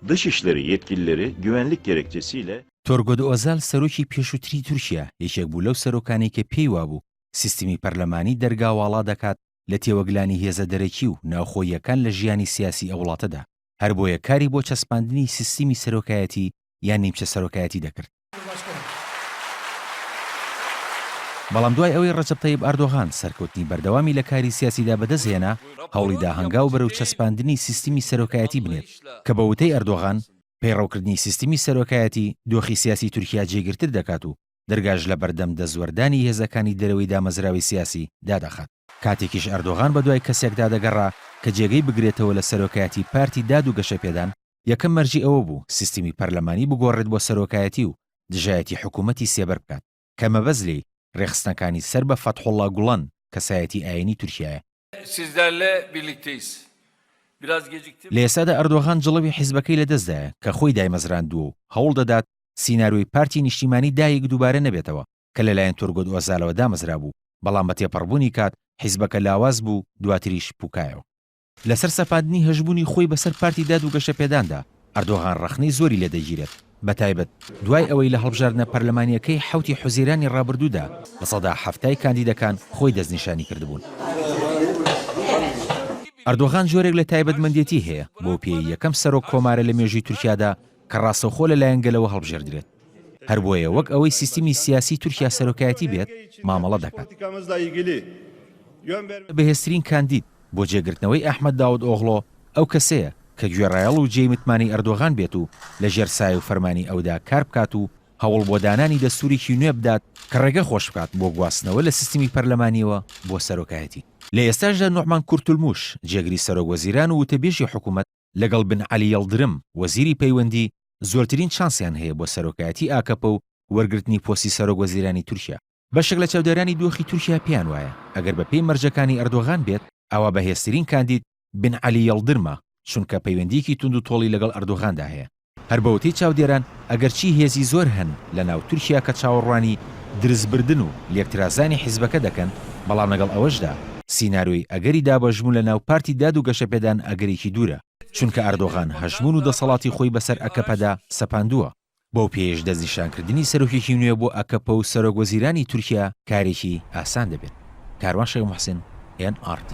Dışişleri yetkilileri güvenlik gerekçesiyle تۆرگۆد ئۆزال سەرۆکی پێشووتری تورکیا یەکێک بوو لەو سەرۆکانەی کە پێی وابوو سیستمی پەرلەمانی دەرگاواڵا دەکات لە تێوەگلانی هێزە دەرەکی و ناوخۆییەکان لە ژیانی سیاسی ئەو وڵاتەدا هەر بۆیە کاری بۆ چەسپاندنی سیستمی سەرۆکایەتی یان نیمچە سەرۆکایەتی دەکرد. بەڵام دوای ئەوەی ڕەجەب تەیب ئەردۆغان سەرکەوتنی بەردەوامی لە کاری سیاسیدا بەدەستهێنا هەوڵیدا هەنگاو بەرەو چەسپاندنی سیستمی سەرۆکایەتی بنێت کە بە وتەی ئەردۆغان پەیڕەوکردنی سیستمی سەرۆکایەتی دۆخی سیاسی تورکیا جێگرتر دەکات و دەرگاش لە بەردەم دەزوەردانی هێزەکانی دەرەوەی دامەزراوی سیاسی دادەخات. کاتێکیش ئەردۆغان بە دوای کەسێکدا دەگەڕا کە جێگەی بگرێتەوە لە سەرۆکایەتی پارتی داد و گەشەپێدان یەکەم مەرجی ئەوە بوو سیستمی پەرلەمانی بگۆڕێت بۆ سەرۆکایەتی و دژایەتی حکوومەتی سێبەر بکات کە مەبەست لێی ڕێخستنەکانی سەر بە فەتحوڵڵا گوڵان کەسایەتی ئاینی تورکیایە. لە ئێستادا ئەردۆغان جڵەوی حیزبەکەی لەدەستدایە کە خۆی دایمەزراندووە و هەوڵ دەدات سیناروی پارتی نیشتیمانی دایەک دووبارە نەبێتەوە کە لەلایەن تۆرگۆد ئۆزالەوە دامەزرا بوو بەڵام بە تێپەڕبوونی کات حیزبەکە لاواز بوو دواتریش پوکایەوە. لەسەر سەپاندنی هەژبوونی خۆی بەسەر پارتی داد و گەشەپێداندا ئەردۆغان ڕەخنەی زۆری لێ دەگیرێت بەتایبەت دوای ئەوەی لە هەڵبژاردنە پەرلەمانیەکەی حوتی حوزیرانی ڕابردوودا بە سەدا هەفتای کاندیدەکان خۆی دەستنیشانی کردبوون. ئەردۆغان جۆرێک لە تایبەتمەندێتی هەیە بۆ پێی یەکەم سەرۆک کۆمارە لە مێژووی تورکیادا کە ڕاستەوخۆ لەلایەن گەلەوە هەڵبژێردرێت. هەر بۆیە وەک ئەوەی سیستمی سیاسی تورکیا سەرۆکایەتی بێت مامەڵە دەکات. بەهێزترین کاندید بۆ جێگرتنەوەی ئەحمەد داود ئۆغڵۆ ئەو کەسەیە کە گوێڕایەڵ و جێی متمانی ئەردۆغان بێت و لە ژێر سایە و فەرمانی ئەودا کار بکات و هەوڵ بۆ دانانی دەستوورێکی نوێ بدات کە ڕێگە خۆش بکات بۆ گواستنەوە لە سیستمی پەرلەمانیەوە بۆ سەرۆکایەتی. لە ئێستاشدا نوعمان کورتولموش جێگری سەرۆک وەزیران و وتەبێژی حکوومەت لەگەڵ بن عەلی یەڵدرم وەزیری پەیوەندی زۆرترین چانسیان هەیە بۆ سەرۆکایەتی ئاکەپە و وەرگرتنی پۆستی سەرۆک وەزیرانی تورکیا. بەشێک لە چاودێرانی دۆخی تورکیا پێیان وایە ئەگەر بە پێی مەرجەکانی ئەردۆغان بێت ئەوە بەهێزترین کاندید بن عەلی یەڵدرمە چونکە پەیوەندیکی تونند و تۆڵی لەگەڵ ئەردۆغاندا هەیە. هەر بەوتەی چاودێران ئەگەرچی هێزی زۆر هەن لە ناو تورکیا کە چاوەڕوانی درزبردن و لێکترازانی حیزبەکە دەکەن بەڵام لەگەڵ ئەوەشدا سیناروی ئەگەری دابەژمون لە ناو پارتی داد و گەشەپێدان ئەگەرێکی دوورە چونکە ئەردۆغان هەژمون و دەسەڵاتی خۆی بەسەر ئەکەپەدا سەپاندووە. بۆ پێش دەستنیشانکردنی سەرۆکێکی نوێ بۆ ئەکەپە و سەرۆک وەزیرانی تورکیا کارێکی ئاسان دەبێت. کاروان شێخ موحسین NRT